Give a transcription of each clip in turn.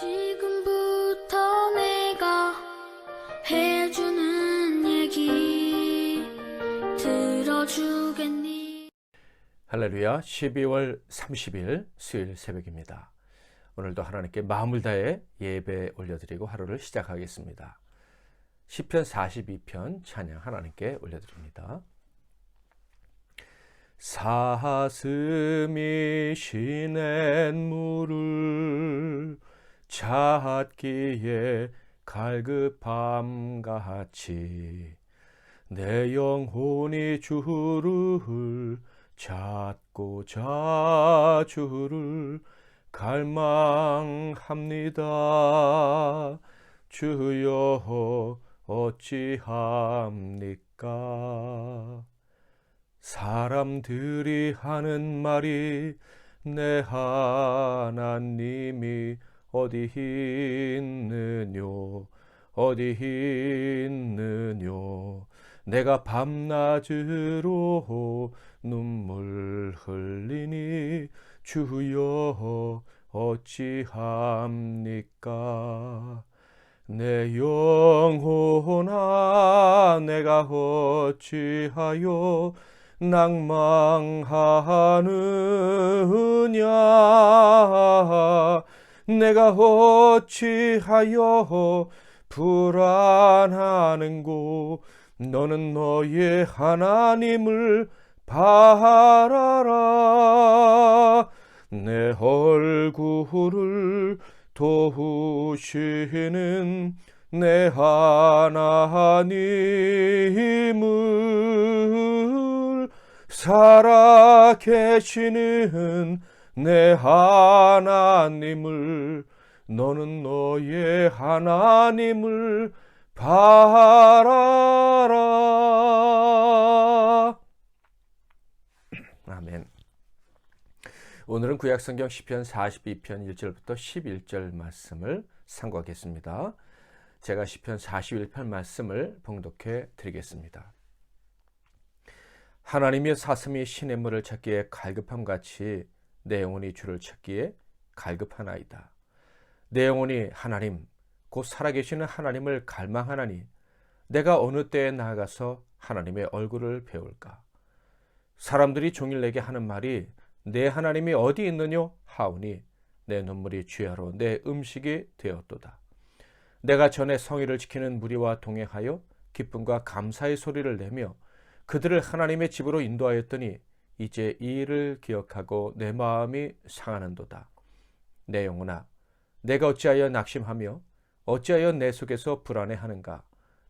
지금부터 내가 해주는 얘기 들어주겠니? 할렐루야. 12월 30일 수요일 새벽입니다. 오늘도 하나님께 마음을 다해 예배 올려드리고 하루를 시작하겠습니다. 시편 42편 찬양 하나님께 올려드립니다. 사슴이 시냇물을 찾기에 갈급함같이 내 영혼이 주를 찾고자 주를 갈망합니다. 주여 어찌합니까? 사람들이 하는 말이 내 하나님이 어디 있느뇨 어디 있느뇨. 내가 밤낮으로 눈물 흘리니 주여 어찌합니까? 내 영혼아 내가 어찌하여 낭망하느냐. 내가 어찌하여 불안하는고. 너는 너의 하나님을 바라라. 내 얼굴을 도우시는 내 하나님을 살아계시는 내 하나님을 너는 너의 하나님을 바라라. 아멘. 오늘은 구약성경 시편 42편 1절부터 11절 말씀을 상고하겠습니다. 제가 시편 41편 말씀을 봉독해 드리겠습니다. 하나님의 사슴이 시냇물을 찾기에 갈급함같이 내 영혼이 주를 찾기에 갈급하나이다. 내 영혼이 하나님 곧 살아계시는 하나님을 갈망하나니 내가 어느 때에 나아가서 하나님의 얼굴을 배울까. 사람들이 종일 내게 하는 말이 내 하나님이 어디 있느뇨 하오니 내 눈물이 주야로 내 음식이 되었도다. 내가 전에 성의를 지키는 무리와 동행하여 기쁨과 감사의 소리를 내며 그들을 하나님의 집으로 인도하였더니 이제 이 일을 기억하고 내 마음이 상하는도다. 내 영혼아 내가 어찌하여 낙심하며 어찌하여 내 속에서 불안해하는가.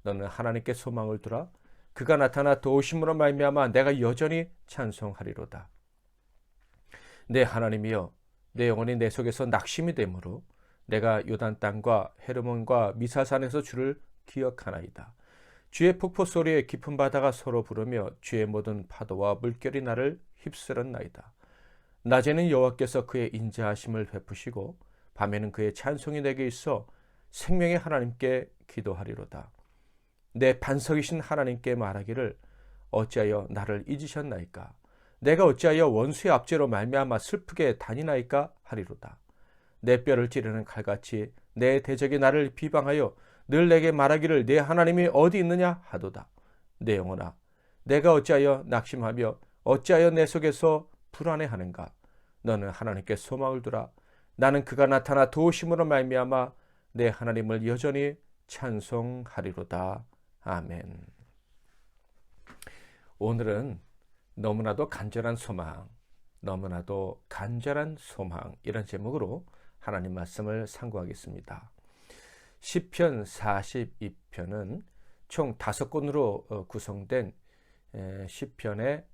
너는 하나님께 소망을 두라. 그가 나타나 도우심으로 말미암아 내가 여전히 찬송하리로다. 내 하나님이여 내 영혼이 내 속에서 낙심이 되므로 내가 요단 땅과 헤르몬과 미사산에서 주를 기억하나이다. 주의 폭포 소리에 깊은 바다가 서로 부르며 주의 모든 파도와 물결이 나를 휩쓸었나이다. 낮에는 여호와께서 그의 인자하심을 베푸시고 밤에는 그의 찬송이 내게 있어 생명의 하나님께 기도하리로다. 내 반석이신 하나님께 말하기를 어찌하여 나를 잊으셨나이까. 내가 어찌하여 원수의 압제로 말미암아 슬프게 다니나이까 하리로다. 내 뼈를 찌르는 칼같이 내 대적이 나를 비방하여 늘 내게 말하기를 내 하나님이 어디 있느냐 하도다. 내 영혼아 내가 어찌하여 낙심하며 어찌하여 내 속에서 불안해하는가. 너는 하나님께 소망을 두라. 나는 그가 나타나 도우심으로 말미암아 내 하나님을 여전히 찬송하리로다. 아멘. 오늘은 너무나도 간절한 소망, 너무나도 간절한 소망 이런 제목으로 하나님 말씀을 상고하겠습니다. 시편 42편은 총 5권으로 구성된 시편의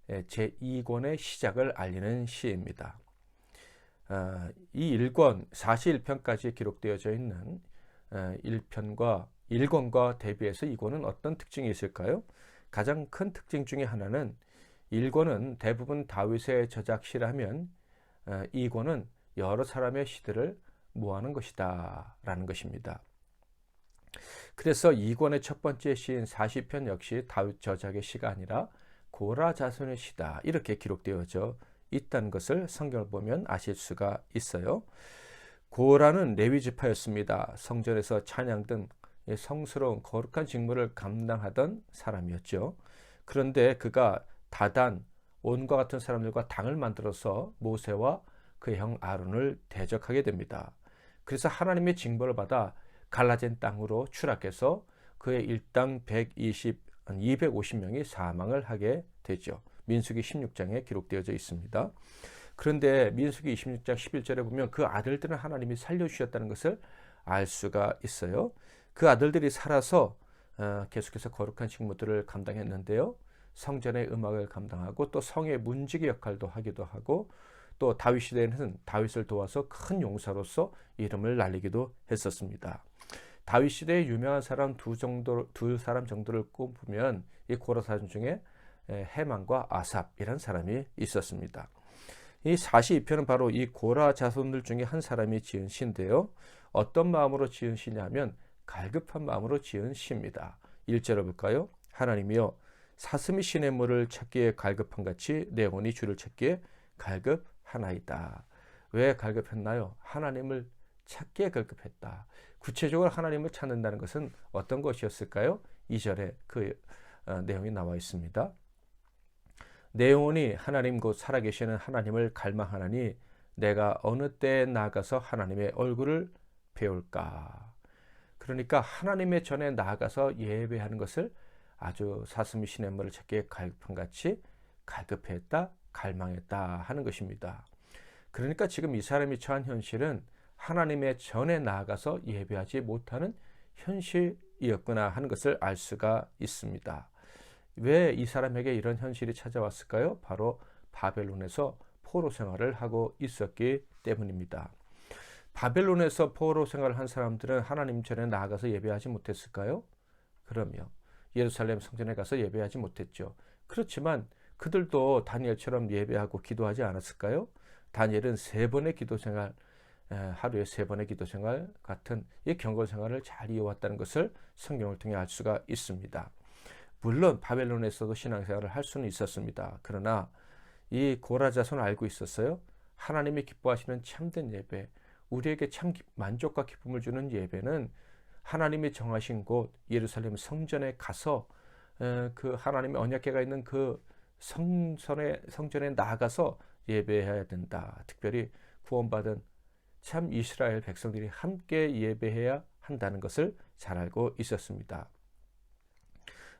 제2권의 시작을 알리는 시입니다. 이 1권 41편까지 기록되어져 있는 1권과 대비해서 2권은 어떤 특징이 있을까요? 가장 큰 특징 중에 하나는 1권은 대부분 다윗의 저작시라면 2권은 여러 사람의 시들을 모아놓은 것이다 라는 것입니다. 그래서 2권의 첫 번째 시인 40편 역시 다윗 저작의 시가 아니라 고라 자손의 시다 이렇게 기록되어져 있다는 것을 성경을 보면 아실 수가 있어요. 고라는 레위 지파였습니다. 성전에서 찬양 등 성스러운 거룩한 직무를 감당하던 사람이었죠. 그런데 그가 다단, 온과 같은 사람들과 당을 만들어서 모세와 그의 형 아론을 대적하게 됩니다. 그래서 하나님의 징벌을 받아 갈라진 땅으로 추락해서 그의 일당 250명이 사망을 하게 되죠. 민수기 16장에 기록되어져 있습니다. 그런데 민수기 26장 11절에 보면 그 아들들은 하나님이 살려주셨다는 것을 알 수가 있어요. 그 아들들이 살아서 계속해서 거룩한 직무들을 감당했는데요. 성전의 음악을 감당하고 또 성의 문지기 역할도 하기도 하고 또 다윗 시대에는 다윗을 도와서 큰 용사로서 이름을 날리기도 했었습니다. 다윗 시대의 유명한 사람 두 사람 정도를 꼽으면 이 고라 사람 중에 헤만과 아삽이라는 사람이 있었습니다. 이 42편은 바로 이 고라 자손들 중에 한 사람이 지은 시인데요. 어떤 마음으로 지은 시냐면 갈급한 마음으로 지은 시입니다. 1절을 볼까요? 하나님이여 사슴이 시냇물을 찾기에 갈급한 같이 내 영혼이 주를 찾기에 갈급하나이다. 왜 갈급했나요? 하나님을 찾기에 갈급했다. 구체적으로 하나님을 찾는다는 것은 어떤 것이었을까요? 2절에 그 내용이 나와 있습니다. 내 영혼이 하나님 곧 살아계시는 하나님을 갈망하나니 내가 어느 때에 나아가서 하나님의 얼굴을 배울까. 그러니까 하나님의 전에 나아가서 예배하는 것을 아주 사슴이 시냇물을 찾기에 갈급한같이 갈급했다, 갈망했다 하는 것입니다. 그러니까 지금 이 사람이 처한 현실은 하나님의 전에 나아가서 예배하지 못하는 현실이었구나 하는 것을 알 수가 있습니다. 왜 이 사람에게 이런 현실이 찾아왔을까요? 바로 바벨론에서 포로 생활을 하고 있었기 때문입니다. 바벨론에서 포로 생활을 한 사람들은 하나님 전에 나아가서 예배하지 못했을까요? 그럼요. 예루살렘 성전에 가서 예배하지 못했죠. 그렇지만 그들도 다니엘처럼 예배하고 기도하지 않았을까요? 다니엘은 3번의 기도 생활, 하루에 3번의 기도 생활 같은 이 경건 생활을 잘 이어왔다는 것을 성경을 통해 알 수가 있습니다. 물론 바벨론에서도 신앙생활을 할 수는 있었습니다. 그러나 이 고라 자손은 알고 있었어요. 하나님이 기뻐하시는 참된 예배, 우리에게 참 만족과 기쁨을 주는 예배는 하나님이 정하신 곳 예루살렘 성전에 가서 그 하나님의 언약궤가 있는 그 성전에 나아가서 예배해야 된다. 특별히 구원받은 참 이스라엘 백성들이 함께 예배해야 한다는 것을 잘 알고 있었습니다.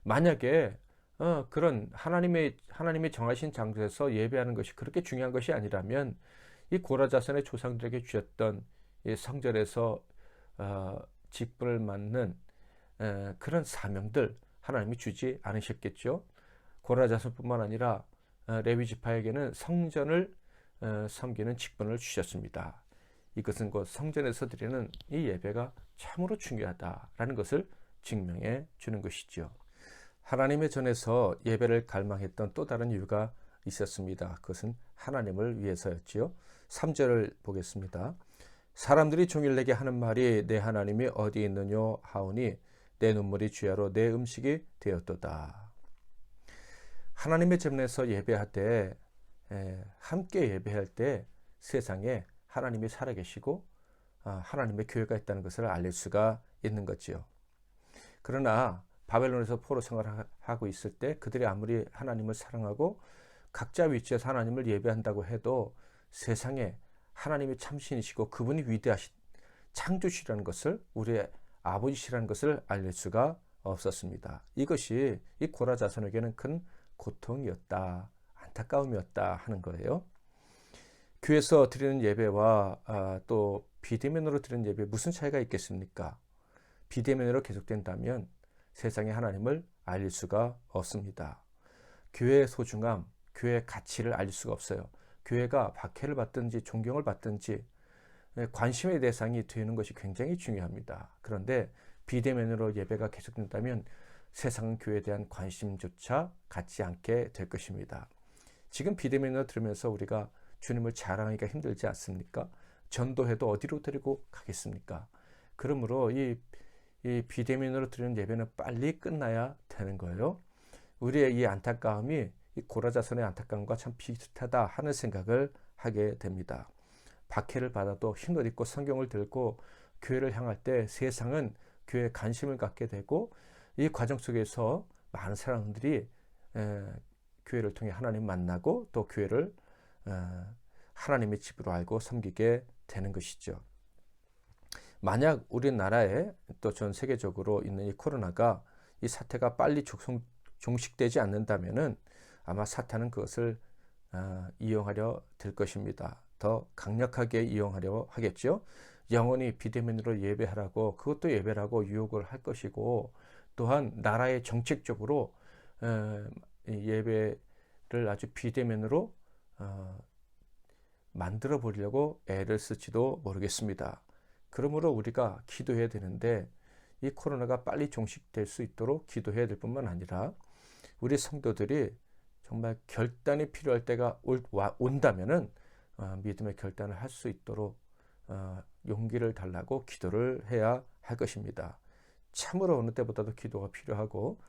만약에 그런 하나님의 정하신 장소에서 예배하는 것이 그렇게 중요한 것이 아니라면 이 고라 자손의 조상들에게 주셨던 이 성전에서 직분을 맡는 그런 사명들 하나님이 주지 않으셨겠죠. 고라 자손뿐만 아니라 레위 지파에게는 성전을 섬기는 직분을 주셨습니다. 이것은 곧 성전에서 드리는 이 예배가 참으로 중요하다라는 것을 증명해 주는 것이죠. 하나님의 전에서 예배를 갈망했던 또 다른 이유가 있었습니다. 그것은 하나님을 위해서였지요. 3절을 보겠습니다. 사람들이 종일 내게 하는 말이 내 하나님이 어디 있느뇨 하오니 내 눈물이 주야로 내 음식이 되었도다. 하나님의 전에서 예배할 때 함께 예배할 때 세상에 하나님이 살아계시고 하나님의 교회가 있다는 것을 알릴 수가 있는 거지요. 그러나 바벨론에서 포로 생활하고 있을 때 그들이 아무리 하나님을 사랑하고 각자 위치에서 하나님을 예배한다고 해도 세상에 하나님이 참신이시고 그분이 위대하신 창조주시라는 것을 우리의 아버지시라는 것을 알릴 수가 없었습니다. 이것이 이 고라 자손에게는 큰 고통이었다, 안타까움이었다 하는 거예요. 교회에서 드리는 예배와 또 비대면으로 드리는 예배 무슨 차이가 있겠습니까? 비대면으로 계속된다면 세상에 하나님을 알릴 수가 없습니다. 교회의 소중함, 교회의 가치를 알릴 수가 없어요. 교회가 박해를 받든지 존경을 받든지 관심의 대상이 되는 것이 굉장히 중요합니다. 그런데 비대면으로 예배가 계속된다면 세상은 교회에 대한 관심조차 갖지 않게 될 것입니다. 지금 비대면으로 들으면서 우리가 주님을 자랑하기가 힘들지 않습니까? 전도해도 어디로 데리고 가겠습니까? 그러므로 이 비대면으로 드리는 예배는 빨리 끝나야 되는 거예요. 우리의 이 안타까움이 이 고라 자손의 안타까움과 참 비슷하다 하는 생각을 하게 됩니다. 박해를 받아도 흰옷 입고 성경을 들고 교회를 향할 때 세상은 교회에 관심을 갖게 되고 이 과정 속에서 많은 사람들이 교회를 통해 하나님 만나고 또 교회를 하나님의 집으로 알고 섬기게 되는 것이죠. 만약 우리나라에 또 전 세계적으로 있는 이 코로나가 이 사태가 빨리 종식되지 않는다면은 아마 사탄은 그것을 이용하려 될 것입니다. 더 강력하게 이용하려 하겠죠. 영원히 비대면으로 예배하라고 그것도 예배라고 유혹을 할 것이고 또한 나라의 정책적으로 예배를 아주 비대면으로 만들어 보려고 애를 쓸지도 모르겠습니다. 그러므로 우리가 기도해야 되는데 이 코로나가 빨리 종식될 수 있도록 기도해야 될 뿐만 아니라 우리 성도들이 정말 결단이 필요할 때가 온다면은 믿음의 결단을 할 수 있도록 용기를 달라고 기도를 해야 할 것입니다. 참으로 어느 때보다도 기도가 필요하고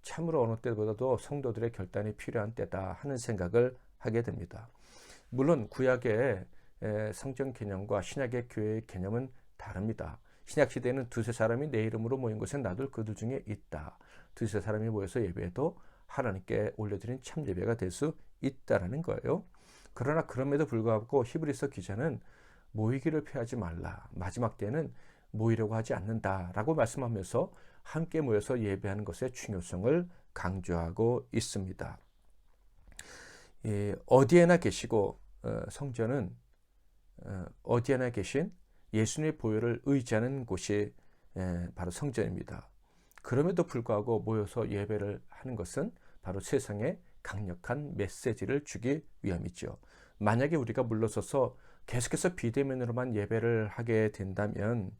참으로 어느 때보다도 성도들의 결단이 필요한 때다 하는 생각을 하게 됩니다. 물론 구약의 성전 개념과 신약의 교회의 개념은 다릅니다. 신약시대에는 두세 사람이 내 이름으로 모인 곳에 나도 그들 중에 있다. 두세 사람이 모여서 예배해도 하나님께 올려드린 참 예배가 될 수 있다라는 거예요. 그러나 그럼에도 불구하고 히브리서 기자는 모이기를 피하지 말라. 마지막 때는 모이려고 하지 않는다라고 말씀하면서 함께 모여서 예배하는 것의 중요성을 강조하고 있습니다. 어디에나 계시고 성전은 어디에나 계신 예수님의 보혈을 의지하는 곳이 바로 성전입니다. 그럼에도 불구하고 모여서 예배를 하는 것은 바로 세상에 강력한 메시지를 주기 위함이죠. 만약에 우리가 물러서서 계속해서 비대면으로만 예배를 하게 된다면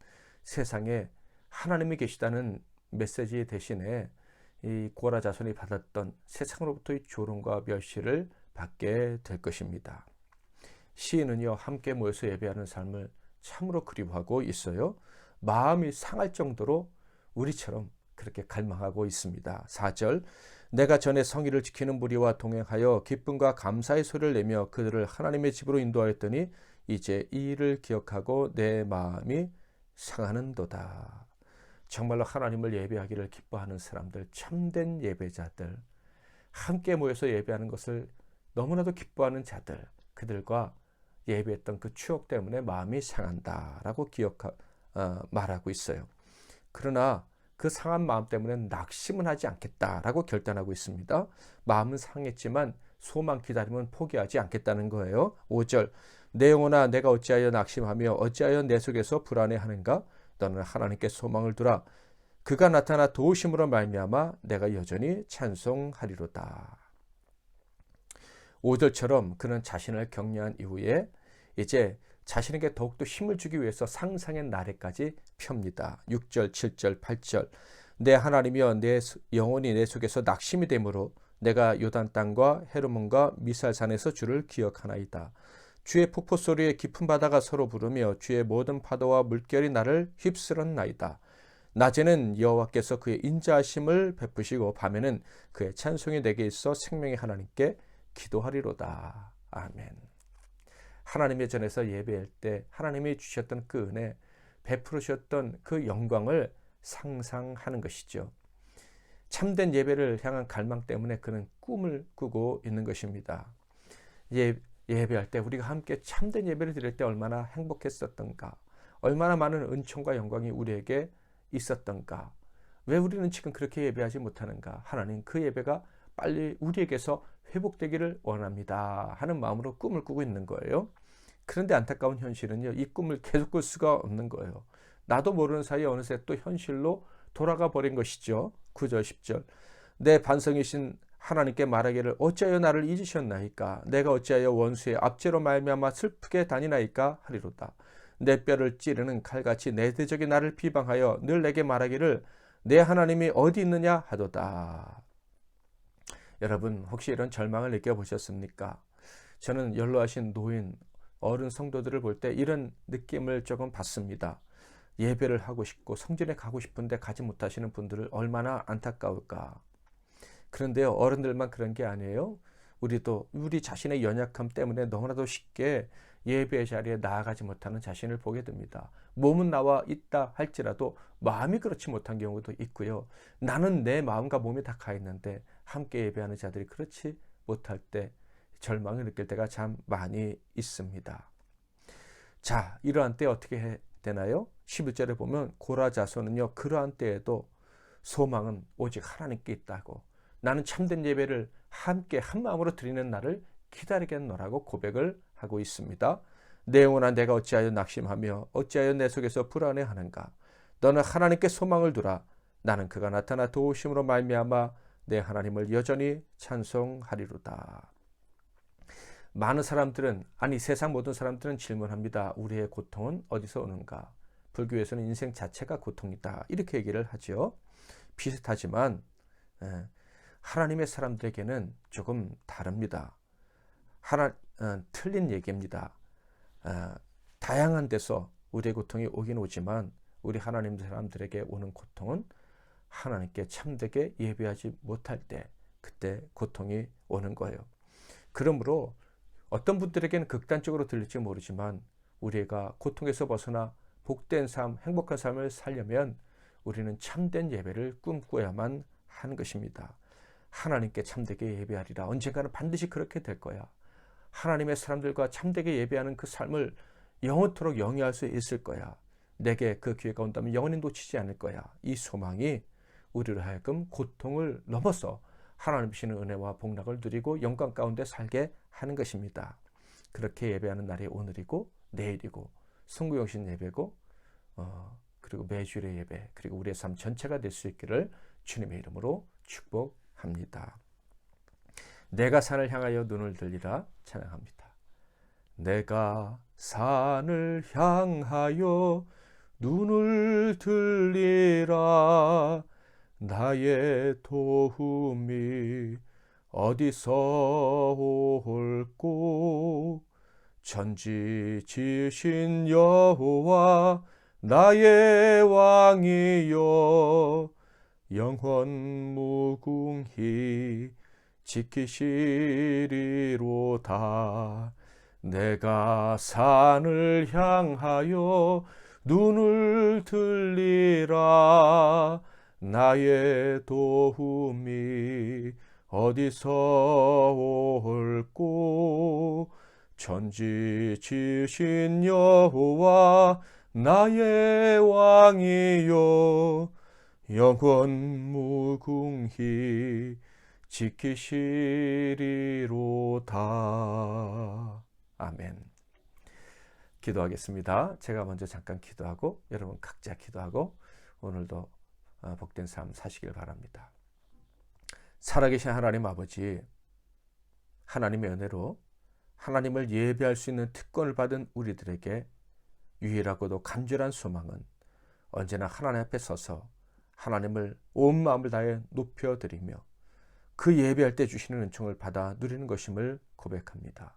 세상에 하나님이 계시다는 메시지 대신에 이 고라 자손이 받았던 세상으로부터의 조롱과 멸시를 받게 될 것입니다. 시인은요, 함께 모여서 예배하는 삶을 참으로 그리워하고 있어요. 마음이 상할 정도로 우리처럼 그렇게 갈망하고 있습니다. 4절, 내가 전에 성의를 지키는 무리와 동행하여 기쁨과 감사의 소리를 내며 그들을 하나님의 집으로 인도하였더니 이제 이 일을 기억하고 내 마음이 상하는도다. 정말로 하나님을 예배하기를 기뻐하는 사람들, 참된 예배자들, 함께 모여서 예배하는 것을 너무나도 기뻐하는 자들, 그들과 예배했던 그 추억 때문에 마음이 상한다라고 말하고 있어요. 그러나 그 상한 마음 때문에 낙심은 하지 않겠다라고 결단하고 있습니다. 마음은 상했지만 소망 기다림은 포기하지 않겠다는 거예요. 5절, 내 영혼아 내가 어찌하여 낙심하며 어찌하여 내 속에서 불안해하는가? 너는 하나님께 소망을 두라. 그가 나타나 도우심으로 말미암아 내가 여전히 찬송하리로다. 5절처럼 그는 자신을 격려한 이후에 이제 자신에게 더욱더 힘을 주기 위해서 상상의 나래까지 펴니다. 6절, 7절, 8절, 내 하나님이여 내 영혼이 내 속에서 낙심이 되므로 내가 요단 땅과 헤르몬과 미살산에서 주를 기억하나이다. 주의 폭포 소리에 깊은 바다가 서로 부르며 주의 모든 파도와 물결이 나를 휩쓸었나이다. 낮에는 여호와께서 그의 인자하심을 베푸시고 밤에는 그의 찬송이 내게 있어 생명의 하나님께 기도하리로다. 아멘. 하나님의 전에서 예배할 때 하나님이 주셨던 그 은혜, 베풀으셨던 그 영광을 상상하는 것이죠. 참된 예배를 향한 갈망 때문에 그는 꿈을 꾸고 있는 것입니다. 예배할 때 우리가 함께 참된 예배를 드릴 때 얼마나 행복했었던가, 얼마나 많은 은총과 영광이 우리에게 있었던가, 왜 우리는 지금 그렇게 예배하지 못하는가? 하나님 그 예배가 빨리 우리에게서 회복되기를 원합니다 하는 마음으로 꿈을 꾸고 있는 거예요. 그런데 안타까운 현실은요, 이 꿈을 계속 꿀 수가 없는 거예요. 나도 모르는 사이에 어느새 또 현실로 돌아가 버린 것이죠. 9절 10절, 내 반성이신 하나님께 말하기를 어찌하여 나를 잊으셨나이까? 내가 어찌하여 원수의 압제로 말미암아 슬프게 다니나이까? 하리로다. 내 뼈를 찌르는 칼같이 내 대적이 나를 비방하여 늘 내게 말하기를 내 하나님이 어디 있느냐 하도다. 여러분 혹시 이런 절망을 느껴보셨습니까? 저는 연로하신 노인, 어른 성도들을 볼 때 이런 느낌을 조금 받습니다. 예배를 하고 싶고 성전에 가고 싶은데 가지 못하시는 분들을 얼마나 안타까울까. 그런데요, 어른들만 그런 게 아니에요. 우리도 우리 자신의 연약함 때문에 너무나도 쉽게 예배의 자리에 나아가지 못하는 자신을 보게 됩니다. 몸은 나와 있다 할지라도 마음이 그렇지 못한 경우도 있고요. 나는 내 마음과 몸이 다 가 있는데 함께 예배하는 자들이 그렇지 못할 때 절망을 느낄 때가 참 많이 있습니다. 자, 이러한 때 어떻게 해야 되나요? 11절에 보면 고라 자손은요, 그러한 때에도 소망은 오직 하나님께 있다고, 나는 참된 예배를 함께 한 마음으로 드리는 날을 기다리겠노라고 고백을 하고 있습니다. 내 영혼아, 내가 어찌하여 낙심하며 어찌하여 내 속에서 불안해하는가? 너는 하나님께 소망을 두라. 나는 그가 나타나 도우심으로 말미암아 내 하나님을 여전히 찬송하리로다. 많은 사람들은, 아니 세상 모든 사람들은 질문합니다. 우리의 고통은 어디서 오는가? 불교에서는 인생 자체가 고통이다, 이렇게 얘기를 하죠. 비슷하지만 하나님의 사람들에게는 조금 다릅니다. 틀린 얘기입니다. 다양한 데서 우리의 고통이 오긴 오지만 우리 하나님 사람들에게 오는 고통은 하나님께 참되게 예배하지 못할 때, 그때 고통이 오는 거예요. 그러므로 어떤 분들에게는 극단적으로 들릴지 모르지만 우리가 고통에서 벗어나 복된 삶, 행복한 삶을 살려면 우리는 참된 예배를 꿈꿔야만 하는 것입니다. 하나님께 참되게 예배하리라. 언젠가는 반드시 그렇게 될 거야. 하나님의 사람들과 참되게 예배하는 그 삶을 영원토록 영위할 수 있을 거야. 내게 그 기회가 온다면 영원히 놓치지 않을 거야. 이 소망이 우리로 하여금 고통을 넘어서 하나님 주시는 은혜와 복락을 누리고 영광 가운데 살게 하는 것입니다. 그렇게 예배하는 날이 오늘이고 내일이고 성구영신 예배고 그리고 매주일의 예배, 그리고 우리의 삶 전체가 될 수 있기를 주님의 이름으로 축복합니다. 내가 산을 향하여 눈을 들리라 찬양합니다. 내가 산을 향하여 눈을 들리라. 나의 도움이 어디서 올꼬? 천지 지으신 여호와 나의 왕이여, 영원 무궁히 지키시리로다. 내가 산을 향하여 눈을 들리라. 나의 도움이 어디서 올꼬? 천지 지으신 여호와 나의 왕이여, 영원 무궁히 지키시리로다. 아멘. 기도하겠습니다. 제가 먼저 잠깐 기도하고 여러분 각자 기도하고 오늘도 복된 삶 사시길 바랍니다. 살아계신 하나님 아버지, 하나님의 은혜로 하나님을 예배할 수 있는 특권을 받은 우리들에게 유일하고도 간절한 소망은 언제나 하나님 앞에 서서 하나님을 온 마음을 다해 높여드리며 그 예배할 때 주시는 은총을 받아 누리는 것임을 고백합니다.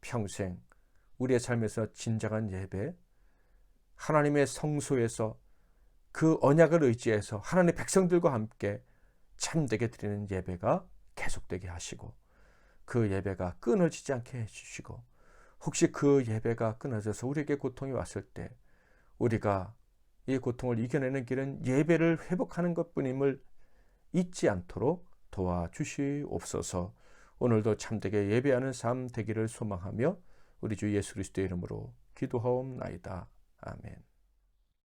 평생 우리의 삶에서 진정한 예배, 하나님의 성소에서 그 언약을 의지해서 하나님의 백성들과 함께 참되게 드리는 예배가 계속되게 하시고 그 예배가 끊어지지 않게 해주시고, 혹시 그 예배가 끊어져서 우리에게 고통이 왔을 때 우리가 이 고통을 이겨내는 길은 예배를 회복하는 것뿐임을 잊지 않도록 도와주시옵소서. 오늘도 참되게 예배하는 삶 되기를 소망하며 우리 주 예수 그리스도의 이름으로 기도하옵나이다. 아멘.